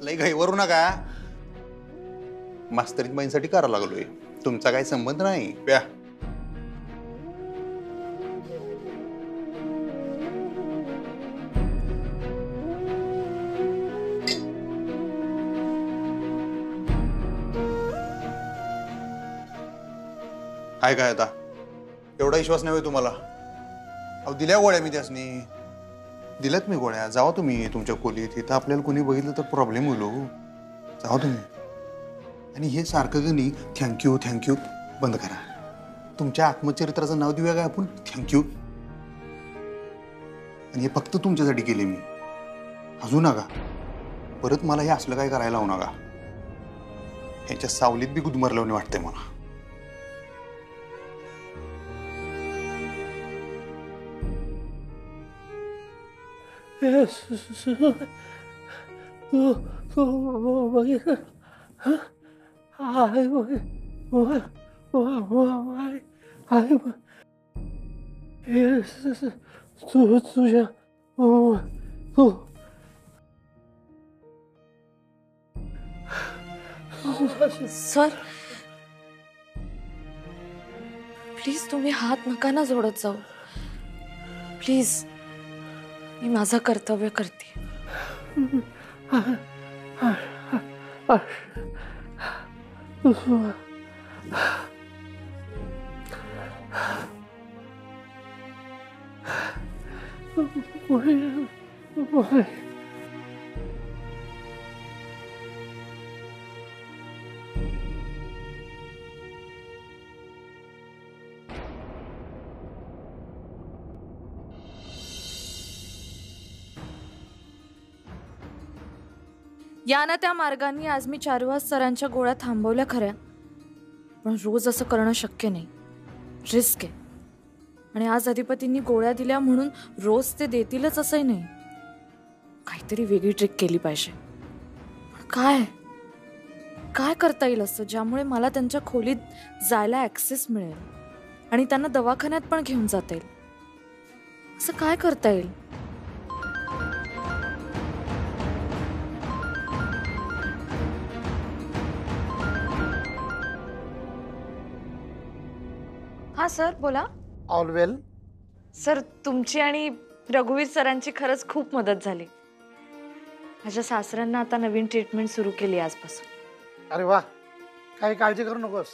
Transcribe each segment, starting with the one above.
लय घाईवरू नका. मास्तरीत बाईंसाठी करायला लागलोय, तुमचा काही संबंध नाही. प्या. आहे काय आता एवढा विश्वास नाही तुम्हाला? अहो दिल्या गोळ्या मी त्यासनी, दिल्यात मी गोळ्या. जावा तुम्ही तुमच्या खोलीत, इथं आपल्याला कोणी बघितलं तर प्रॉब्लेम होईल. जावा तुम्ही. आणि हे सारखं गणी थँक्यू थँक्यू बंद करा. तुमच्या आत्मचरित्राचं नाव देऊया काय आपण, थँक्यू. आणि हे फक्त तुमच्यासाठी केले मी. हसू नका परत, मला हे असलं काय करायला लावू नका. ह्याच्या सावलीत बी गुदमरल्याने वाटतंय मला. सर प्लीज तुम्ही हात नका ना जोडत जाऊ. प्लीज मी माझं कर्तव्य करते. या ना त्या मार्गाने आज मी चारुहास सरांच्या गोळ्या थांबवल्या खऱ्या, पण रोज असं करणं शक्य नाही. रिस्क आहे. आणि आज अधिपतींनी गोळ्या दिल्या म्हणून रोज ते देतीलच असंही नाही. काहीतरी वेगळी ट्रिक केली पाहिजे. पण काय काय करता येईल असं ज्यामुळे मला त्यांच्या खोलीत जायला ॲक्सेस मिळेल आणि त्यांना दवाखान्यात पण घेऊन जाता येईल? असं काय करता येईल? हा सर बोला. ऑल वेल. सर तुमची आणि रघुवीर सरांची खरंच खूप मदत झाली. माझ्या सासऱ्यांना आता नवीन ट्रीटमेंट सुरू केली आजपासून. अरे वा, काही काळजी करू नकोस,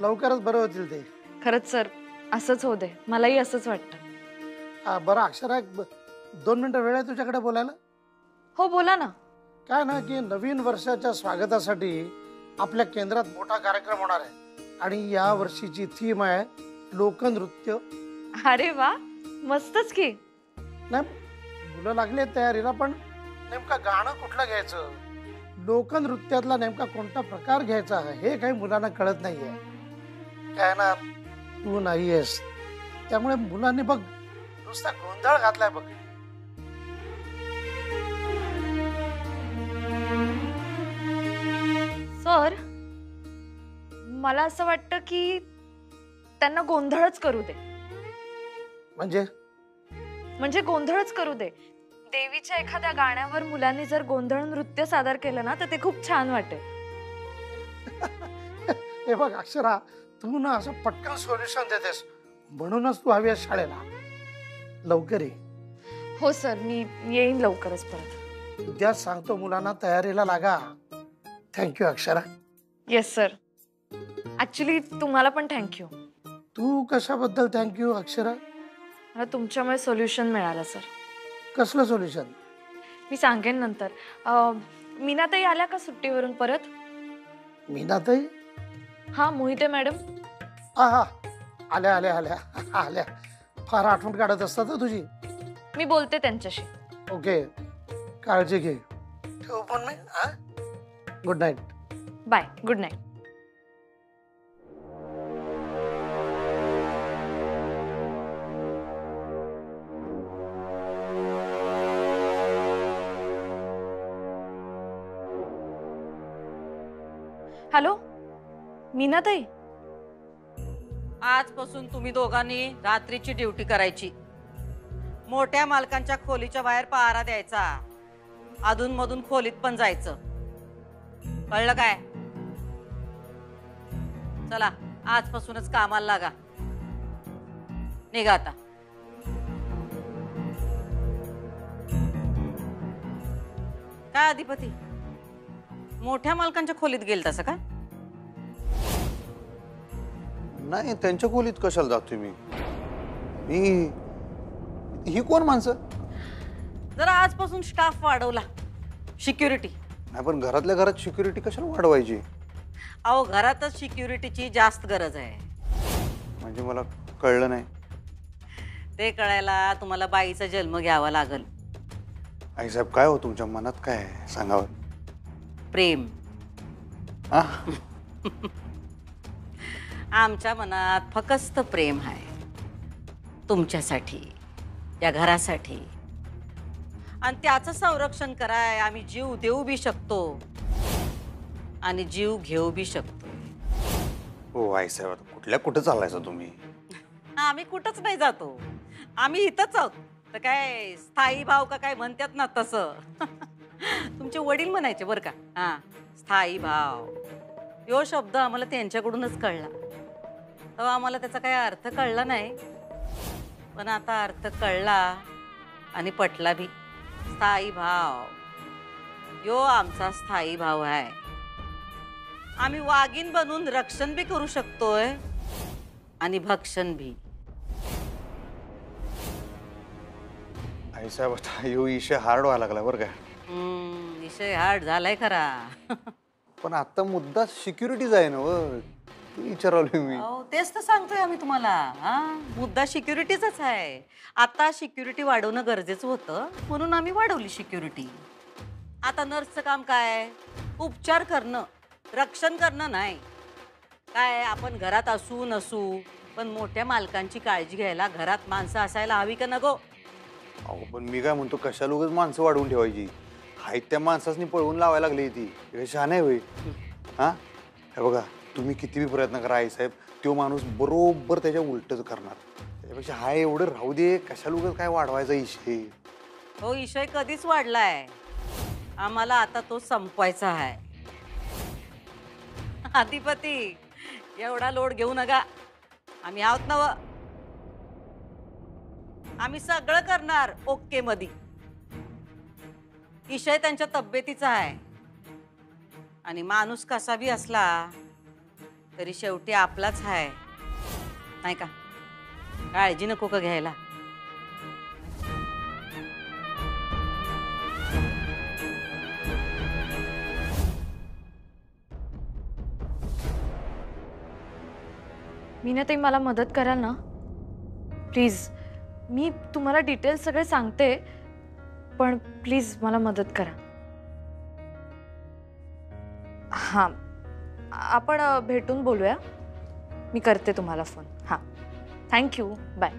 लवकरच बरं होतील ते. खरंच सर असंच होऊ दे, मलाही असंच वाटतं. बरं अक्षरा, 2 मिनिटं वेळ आहे तुझ्याकडे बोलायला? हो बोला ना. काय ना की नवीन वर्षाच्या स्वागतासाठी आपल्या केंद्रात मोठा कार्यक्रम होणार आहे आणि या वर्षीची थीम आहे लोकनृत्य. अरे वा, मस्तच की. नाही, मुलं लागले तयारीला, पण नेमका गाणं कुठलं घ्यायचं, लोकनृत्यातला नेमका कोणता प्रकार घ्यायचा हे काही मुलांना कळत नाहीये. काय ना, तू नाहीयेस त्यामुळे मुलांनी बघ नुसता गोंधळ घातलाय बघ. सर मला असं वाटतं की त्यांना गोंधळच करू दे. म्हणजे गोंधळच करू दे. देवीच्या एखाद्या गाण्यावर मुलांनी जर गोंधळ नृत्य सादर केलं ना तर ते खूप छान वाटेल. हे बघ अक्षरा, तू ना असं पटकन सोल्युशन देतेस म्हणूनच तू हवी आहेस शाळेला. लवकर ये. हो सर, मी येईन लवकरच परत. उद्याच सांगतो मुलांना तयारीला लागा. Thank you Akshara. Yes sir. Actually तुम्हाला पण थँक्यू. तू कशाबद्दल थँक्यू अक्षरा? मला तुमच्यामुळे सोल्युशन मिळालं सर. कसलं सोल्युशन? मी सांगेन नंतर. मीनाताई आल्या का सुट्टीवरून परत? मीनाताई? हा, मोहिते मॅडम. हा, आल्या आल्या आल्या आल्या. फार आठवण काढत असतात तुझी. मी बोलते त्यांच्याशी. ओके, काळजी घे. ठेवू पण मी. Good night. Bye. Good night. Hello Meenatai. आजपासून तुम्ही दोघांनी रात्रीची ड्युटी करायची. मोठ्या मालकांच्या खोलीच्या बाहेर पहारा द्यायचा. अधून मधून खोलीत पण जायचं. कळलं काय? चला आजपासूनच कामाला लागा. निघा आता. काय अधिपती, मोठ्या मालकांच्या खोलीत गेल तसं काय? नाही, त्यांच्या खोलीत कशाला जातोय मी? ही कोण माणसं? जरा आजपासून स्टाफ वाढवला, सिक्युरिटी. नाही, पण घरातल्या घरात सिक्युरिटी कशाला वाढवायची? अहो, घरातच सिक्युरिटीची जास्त गरज आहे. म्हणजे मला कळलं नाही. ते कळायला तुम्हाला बाईचा जन्म घ्यावा लागल. आईसाहेब, काय हो तुमच्या मनात काय आहे सांगावं? प्रेम. हा? आमच्या मनात फकस्त प्रेम आहे तुमच्यासाठी, या घरासाठी. आणि त्याचं संरक्षण कराय आम्ही जीव देऊ बी शकतो आणि जीव घेऊ बी शकतो. हो आईसाहेब, आता कुठं चाललायचा तुम्ही? आम्ही कुठंच नाही जातो, आम्ही इथंच आहोत. तर काय स्थायी भाव का काय म्हणतात ना तसं. तुमचे वडील म्हणायचे बरं का. हा, स्थायी भाव यो शब्द आम्हाला त्यांच्याकडूनच कळला. तेव्हा आम्हाला त्याचा काही अर्थ कळला नाही, पण आता अर्थ कळला आणि पटला भी. स्थायी भाव यो आमचा स्थायी भाव आहे. आम्ही वाघीण बनून रक्षण बी करू शकतोय आणि भक्षण भी. आईसाहेब, आता यो विषय हार्ड व्हायला लागला बरं का. विषय हार्ड झालाय खरा. पण आता मुद्दा सिक्युरिटीचा आहे ना व, विचारलोय मी. तेच तर सांगतोय आम्ही तुम्हाला. हा, मुद्दा सिक्युरिटीचाच आहे. आता सिक्युरिटी वाढवणं गरजेचं होतं म्हणून आम्ही वाढवली सिक्युरिटी. आता नर्सचं काम काय? उपचार करणं, रक्षण करणं नाही. काय आपण घरात असू नसू, पण मोठ्या मालकांची काळजी घ्यायला घरात माणसं असायला हवी का नको? अहो, पण मी काय म्हणतो, कशाला उगाच माणसं वाढवून ठेवायची? हाय त्या माणसासनी पळवून लावायला लागली ती. हे शहाण आहे होय? हा, हे बघा, तुम्ही किती बी प्रयत्न करा आईसाहेब, तो माणूस बरोबर त्याच्या उलटच करणार. त्याच्यापेक्षा हाय एवढं राहू दे, कशाला उगाच काय वाढवायचा इशय? हो, विषय कधीच वाढलाय. आम्हाला आता तो संपवायचा आहे. अधिपती, एवढा लोड घेऊ नका. आम्ही आहोत ना व. आम्ही सगळं करणार ओके मध्ये. विषय त्यांच्या तब्येतीचा आहे आणि माणूस कसा बी असला तरी शेवटी आपलाच आहे, नाही का? काळजी नको का घ्यायला. मीनाताई, मला मदत कराल ना प्लीज? मी तुम्हाला डिटेल्स सगळे सांगते, पण प्लीज मला मदत करा. हां, आपण भेटून बोलूया. मी करते तुम्हाला फोन. हां, थँक्यू, बाय.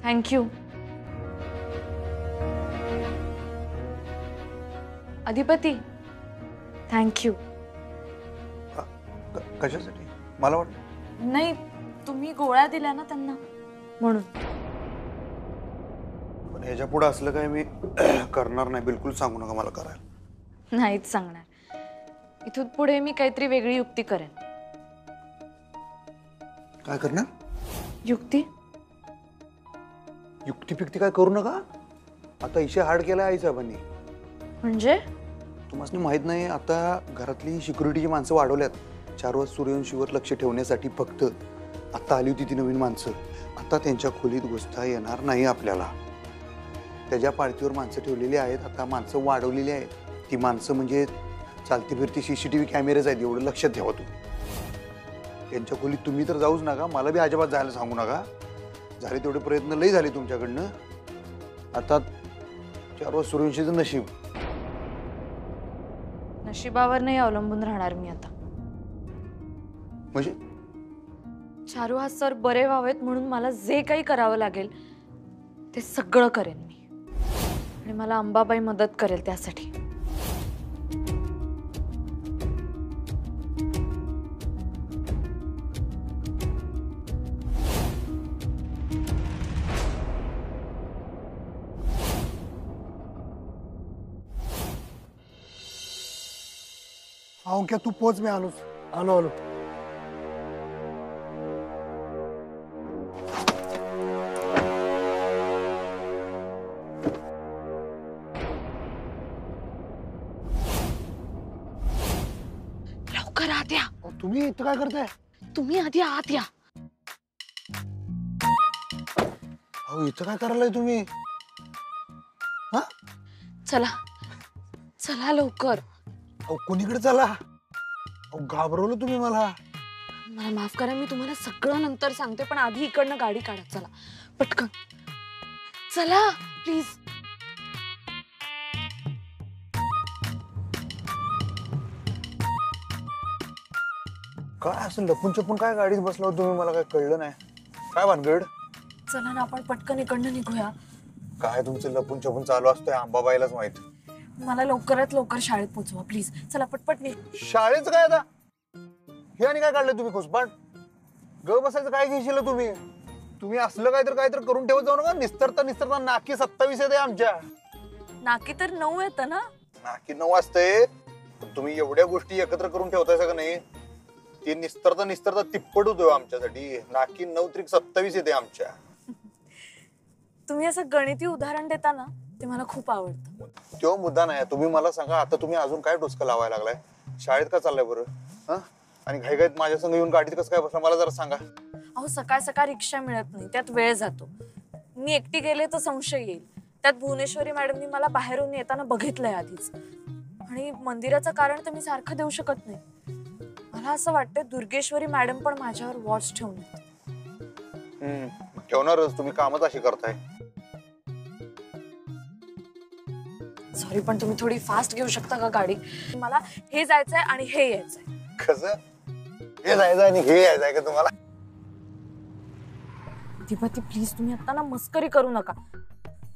थँक्यू. अधिपती, थँक्यू. कशासाठी? मला वाटलं नाही, तुम्ही गोळ्या दिल्या ना त्यांना म्हणून. पण ह्याच्या पुढे असलं काय मी करणार नाही. बिलकुल सांगू नका मला करायला. नाहीच सांगणार. इथून पुढे मी काहीतरी वेगळी युक्ती करेन. काय करणार? युक्ती? युक्ती फिक्ती काय करू नका. आता इशे हार्ड केलाय आईसाहेबांनी. म्हणजे? तुम्हाला माहित नाही, आता घरातली सिक्युरिटीची माणसं वाढवल्यात. 4 वाजता सूर्यवंशीवर लक्ष ठेवण्यासाठी. फक्त आता आली होती ती नवीन माणसं. आता त्यांच्या खोलीत घुसता येणार नाही आपल्याला. त्याच्या पाळतीवर माणसं ठेवलेली आहेत. आता माणसं वाढवलेली आहेत. ती माणसं म्हणजे चालती फिरती CCTV कॅमेरेज आहेत. एवढं लक्षात ठेवा तुम्ही. त्यांच्या खोलीत तुम्ही तर जाऊच नका, मला बी अजिबात जायला सांगू नका. झाले तेवढे प्रयत्न लई झाले तुमच्याकडनं. आता 4 वाजता सूर्यवंशीचं नशीब. नशिबावर नाही अवलंबून राहणार मी आता. म्हणजे चारुहास सर बरे व्हावेत म्हणून मला जे काही करावं लागेल ते सगळं करेन मी. आणि मला अंबाबाई मदत करेल त्यासाठी. हा ओंक्या तू पोच, मी आलोच. आलो आलो. लवकर आत या. तुम्ही इथं काय करताय? तुम्ही आधी आत या. अहो इथं काय करायलाय तुम्ही? हा चला चला लवकर. अहो कुणीकडे चला? अहो घाबरवलं तुम्ही मला. मला माफ करा, मी तुम्हाला सगळं नंतर सांगते, पण आधी इकडनं गाडी काढा. चला पटकन चला प्लीज. काय असं लपून छपून काय गाडीत बसला हो तुम्ही? मला काय कळलं नाही. काय भानगड? चला ना आपण पटकन इकडनं निघूया. काय तुमचं लपून छपून चालू असतंय आंबाबाईलाच माहित. मला लवकरात लवकर शाळेत पोहोचवा प्लीज. चला पटपट निघ. शाळेचं काय आता? हे आणि काय काढलं तुम्ही खोसपाट? ग बसायचं काय घेशील तुम्ही? तुम्ही असलं काहीतरी करून ठेवत जाऊ नका. निस्तरता नाकी 27 येते आमच्या. नाकी तर 9 येतं ना. नाकी 9 असते, पण तुम्ही एवढ्या गोष्टी एकत्र करून ठेवताय का नाही? ती निस्तरता तिप्पट होतोय आमच्यासाठी. नाकी 9 त्रिक 27 येते आमच्या. तुम्ही असं गणिती उदाहरण देता ना, ते मला खूप आवडतं. तो मुद्दा नाही. तुम्ही मला सांगा, आता तुम्ही अजून काय डोसकं लावायला लागलाय? शाळेत का चाललाय बरं? हा, आणि घाईघाईत माझ्या संग येऊन गाडीत कसं काय बसला मला जरा सांगा. अहो सकाळ सकाळ रिक्षा मिळत नाही, त्यात वेळ जातो. मी एकटी गेले तर संशय येईल. त्यात भुवनेश्वरी मॅडमनी मला बाहेरून येताना बघितलंय आधीच. आणि मंदिराचं कारण तर मी सारखं देऊ शकत नाही. मला असं वाटतं दुर्गेश्वरी मॅडम पण माझ्यावर वॉच ठेवून. ठेवणारच, तुम्ही कामच अशी करताय. सॉरी, पण तुम्ही थोडी फास्ट घेऊ शकता का गाडी? मला हे जायचंय आणि हे यायचंय. कसं? हे जायचं आणि हे यायचंय का तुम्हाला? दीपती प्लीज, तुम्ही आता ना मस्करी करू नका.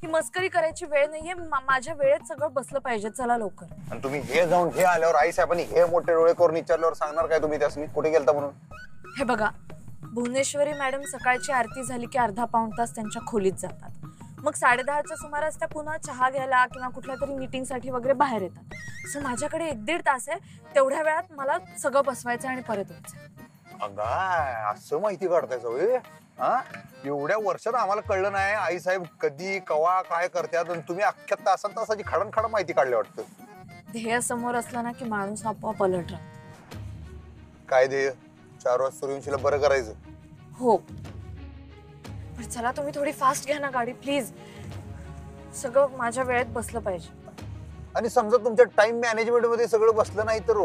ही मस्करी करायची वेळ नाहीये. माझ्या वेळेत सगळं बसलं पाहिजे. चला लवकर. आणि तुम्ही हे जाऊन हे आल्यावर आई साहेबांनी हे मोठे डोळे करून विचारल्यावर सांगणार काय तुम्ही त्यासनी कुठे गेलता म्हणून? हे बघा, भुवनेश्वरी मॅडम सकाळची आरती झाली की अर्धा पाऊण तास त्यांच्या खोलीत जातात. मग 10:30च्या सुमारास त्या पुन्हा चहा घ्यायला किंवा कुठल्या तरी मीटिंग साठी वगैरे बाहेर येतात. सो माझ्याकडे 1-1.5 तास आहे. तेवढ्या वेळात मला सगळं बसवायचं आणि परत यायचं. अगाय, असं माहिती काढताय सवय? हा, एवढ्या वर्षात आम्हाला कळलं नाही आई साहेब कधी कवा काय करतात, आणि तुम्ही अख्ख्या तासाची खडा माहिती काढली वाटतं. ध्येय समोर असलं ना की माणूस आपोआप अलर्ट राहतो. काय ध्येय? 4 वाजता सूर्यवंशीला बरं करायचं. हो, पण चला तुम्ही थोडी फास्ट घ्या ना गाडी प्लीज. सगळं माझ्या वेळेत बसलं पाहिजे. आणि समजा तुमच्या टाइम मॅनेजमेंट मध्ये सगळं बसलं नाही तर?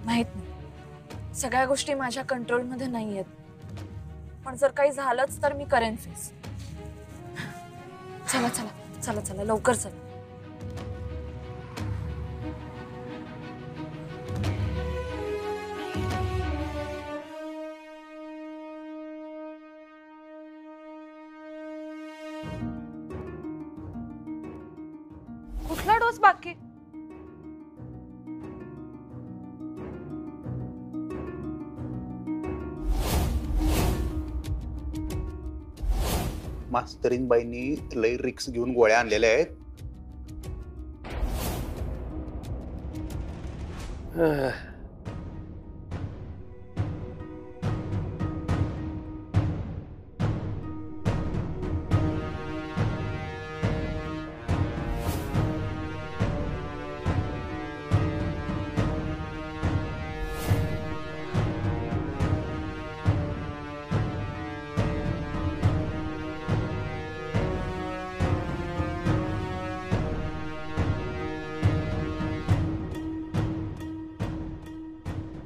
माहित नाही, सगळ्या गोष्टी माझ्या कंट्रोल मध्ये नाही आहेत. पण जर काही झालंच तर मी करेन फेस. चला चला चला चला लवकर चला. कुठला डोस बाकी? मास्तरीन बाईंनी लई रिक्स घेऊन गोळ्या आणलेल्या आहेत.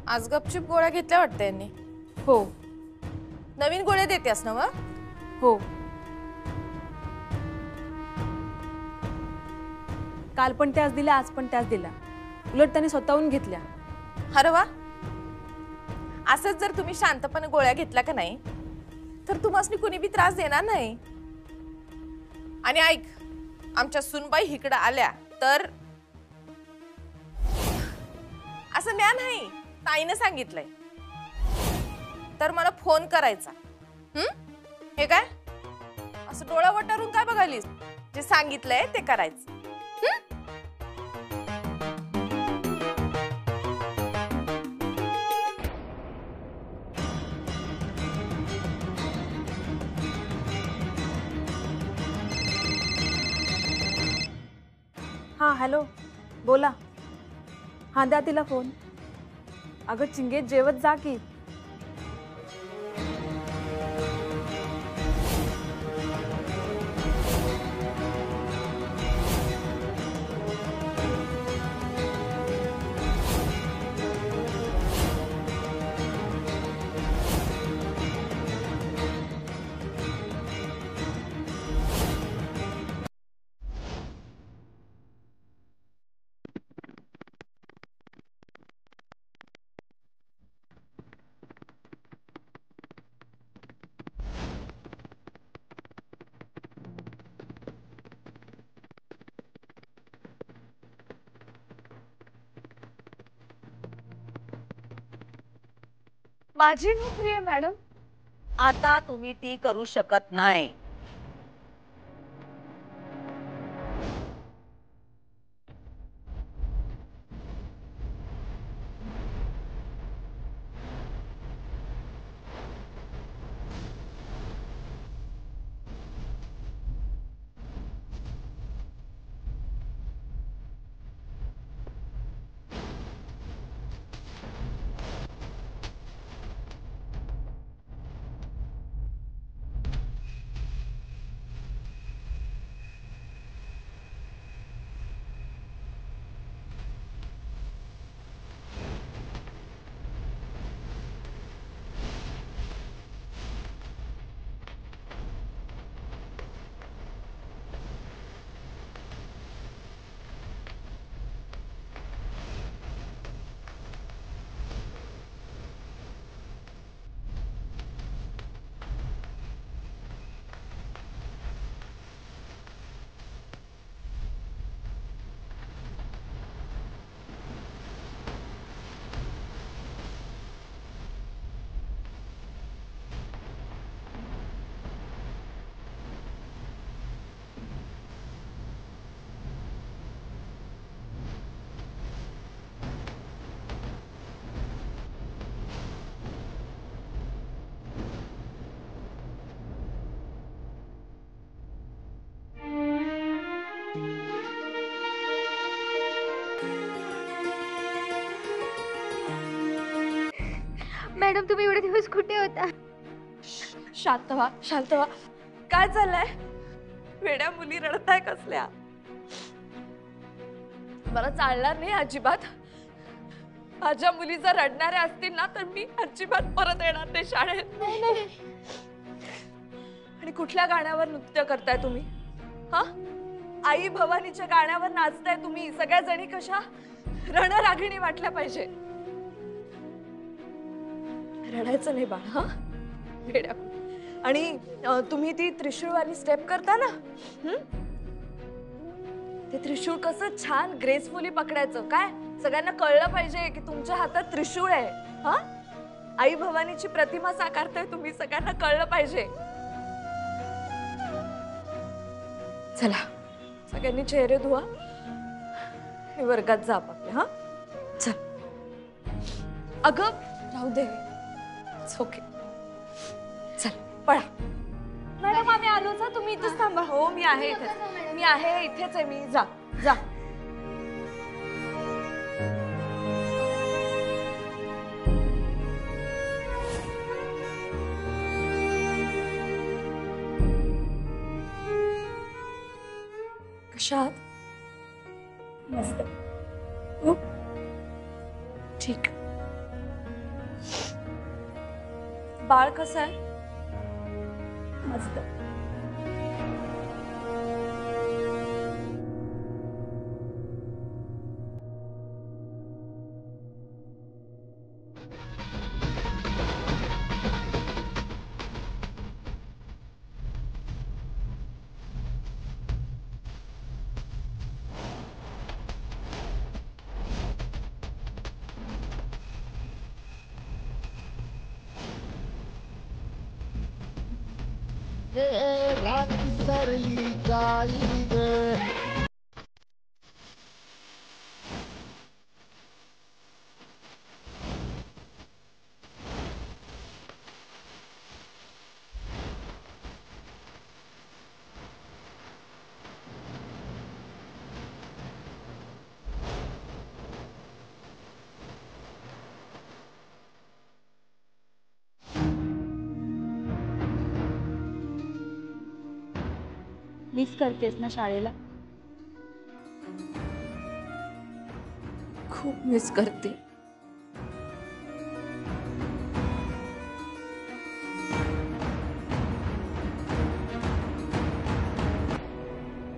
आज गपचूप गोळ्या घेतल्या वाटतं यांनी. हो नवीन गोळ्या देतेस ना मग? हो. काल पण त्याच दिल्या, आज पण त्याच दिल्या. उलट त्यांनी स्वतःहून घेतल्या. अरे वा, असंच जर तुम्ही शांतपणे गोळ्या घेतल्या का नाही तर तुम्हाला कुणी बी त्रास देणार नाही. आणि ऐक, आमच्या सुनबाई इकडे आल्या तर असं म्या नाही, ताईनं सांगितलंय तर मला फोन करायचा. हे काय असं डोळा वटारून काय बघालीस? जे सांगितलंय ते करायचं. हां हॅलो बोला. हां द्या तिला फोन. अगं चिंगेत जेवत जा की. माझी नोकरी आहे मॅडम. आता तुम्ही ती करू शकत नाही. मॅडम तुम्ही एवढे दिवस कुठे होता? शांत व्हा शांत व्हा. काय चाललंय? वेड्या मुली रडताय कसल्या? मला चालणार नाही अजिबात. माझ्या मुली जर रडणाऱ्या असतील ना तर मी अजिबात परत येणार नाही शाळेत. आणि कुठल्या गाण्यावर नृत्य करताय तुम्ही? हा, आई भवानीच्या गाण्यावर नाचताय तुम्ही. सगळ्या जणी कशा रणरागिणी वाटल्या पाहिजे. रडायचं नाही बाळ. हा वेड्या. आणि तुम्ही ती त्रिशूळवाली स्टेप करता ना, ते त्रिशूळ कसं छान ग्रेसफुली पकडायचं. काय सगळ्यांना कळलं पाहिजे की तुमच्या हातात त्रिशूळ आहे. हा, आई भवानीची प्रतिमा साकारताय तुम्ही. सगळ्यांना कळलं पाहिजे. चला सगळ्यांनी चेहरे धुवा आणि वर्गात जा आपापल्या. हा चल. अगं राहू दे. ओके चल पळा. मॅडम आम्ही आलोच हा, तुम्ही इथेच थांबा. हो मी आहे इथेच. मी आहे इथेच आहे. मी जा जा. कशा आहात? मस्त. ठीक. बाळ कसं आहे? मस्त. मिस करतेस ना शाळेला? खूप मिस करते.